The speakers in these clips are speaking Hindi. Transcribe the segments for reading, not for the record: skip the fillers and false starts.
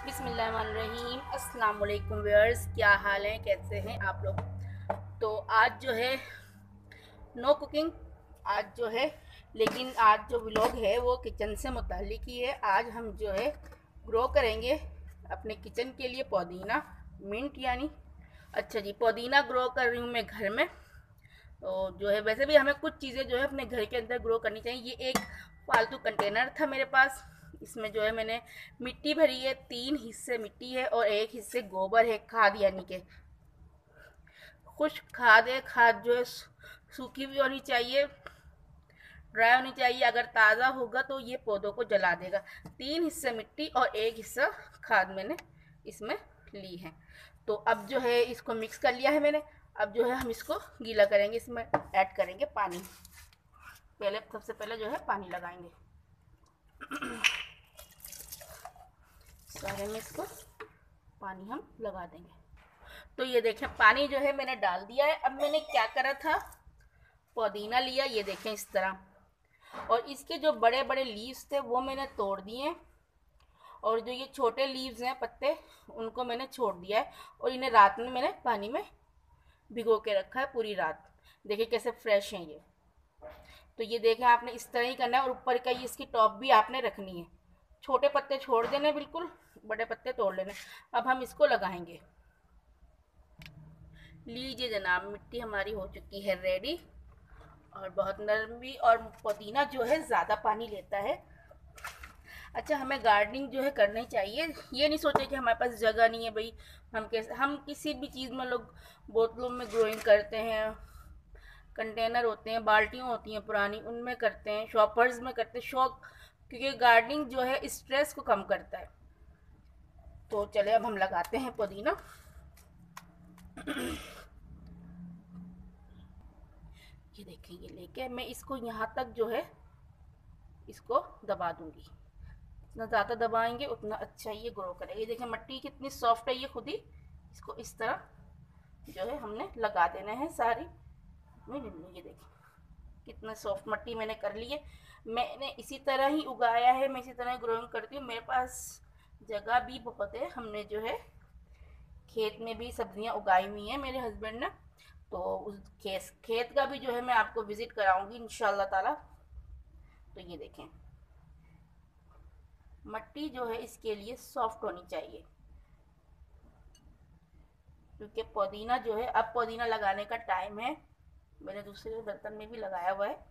बिस्मिल्लाहिर्रहमानिर्रहीम। अस्सलाम वालेकुम व्यूअर्स, क्या हाल है, कैसे हैं आप लोग। तो आज जो है नो कुकिंग आज जो है, लेकिन आज जो व्लॉग है वो किचन से मुताल्लिक ही है। आज हम जो है ग्रो करेंगे अपने किचन के लिए पुदीना मिंट यानी। अच्छा जी, पुदीना ग्रो कर रही हूँ मैं घर में। तो जो है वैसे भी हमें कुछ चीज़ें जो है अपने घर के अंदर ग्रो करनी चाहिए। ये एक फालतू कंटेनर था मेरे पास, इसमें जो है मैंने मिट्टी भरी है। 3 हिस्से मिट्टी है और 1 हिस्से गोबर है, खाद यानी कि खुश्क खाद है। खाद जो है सूखी भी होनी चाहिए, ड्राई होनी चाहिए। अगर ताज़ा होगा तो ये पौधों को जला देगा। 3 हिस्से मिट्टी और 1 हिस्सा खाद मैंने इसमें ली है। तो अब जो है इसको मिक्स कर लिया है मैंने। अब जो है हम इसको गीला करेंगे, इसमें ऐड करेंगे पानी। सबसे पहले जो है पानी लगाएंगे सारे में इसको पानी हम लगा देंगे। तो ये देखें पानी जो है मैंने डाल दिया है। अब मैंने क्या करा था, पुदीना लिया, ये देखें इस तरह, और इसके जो बड़े बड़े लीव्स थे वो मैंने तोड़ दिए, और जो ये छोटे लीव्स हैं पत्ते उनको मैंने छोड़ दिया है। और इन्हें रात में मैंने पानी में भिगो के रखा है पूरी रात। देखिए कैसे फ्रेश हैं ये। तो ये देखें आपने इस तरह ही करना है, और ऊपर का ये इसकी टॉप भी आपने रखनी है। छोटे पत्ते छोड़ देने, बिल्कुल बड़े पत्ते तोड़ लेने। अब हम इसको लगाएंगे। लीजिए जनाब, मिट्टी हमारी हो चुकी है रेडी, और बहुत नरम भी। और पुदीना जो है ज़्यादा पानी लेता है। अच्छा, हमें गार्डनिंग जो है करनी चाहिए। ये नहीं सोचे कि हमारे पास जगह नहीं है भाई, हम किसी भी चीज़ में लोग बोतलों में ग्रोइंग करते हैं, कंटेनर होते हैं, बाल्टियाँ होती हैं पुरानी, उनमें करते हैं, शॉपर्स में करते हैं, शौक। क्योंकि गार्डनिंग जो है स्ट्रेस को कम करता है। तो चले अब हम लगाते हैं पुदीना। ये देखें, ये लेके मैं इसको यहाँ तक जो है इसको दबा दूंगी। जितना ज़्यादा दबाएंगे उतना अच्छा ये ग्रो करेगा। ये देखें मिट्टी कितनी सॉफ्ट है, ये खुद ही इसको इस तरह जो है हमने लगा देना है सारी। ये देखें कितना सॉफ्ट मिट्टी मैंने कर ली है। मैंने इसी तरह ही उगाया है, मैं इसी तरह ग्रोइंग करती हूँ। मेरे पास जगह भी बहुत है, हमने जो है खेत में भी सब्जियां उगाई हुई हैं मेरे हस्बैंड ने। तो उस खेत का भी जो है मैं आपको विजिट कराऊंगी इंशाल्लाह ताला। तो ये देखें मिट्टी जो है इसके लिए सॉफ्ट होनी चाहिए, क्योंकि पुदीना जो है अब पुदीना लगाने का टाइम है। मैंने दूसरे बर्तन में भी लगाया हुआ है।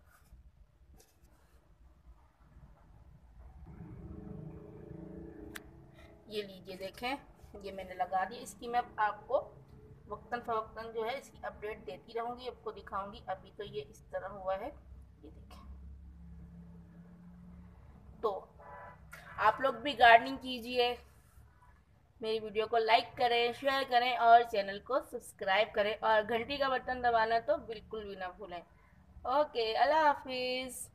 ये लीजिए देखें, ये मैंने लगा दी। इसकी मैं आपको वक्तन फवक्तन जो है इसकी अपडेट देती रहूँगी, आपको दिखाऊंगी। अभी तो ये इस तरह हुआ है, ये देखें। तो आप लोग भी गार्डनिंग कीजिए, मेरी वीडियो को लाइक करें, शेयर करें और चैनल को सब्सक्राइब करें, और घंटी का बटन दबाना तो बिल्कुल भी ना भूलें। ओके, अल्लाह हाफिज़।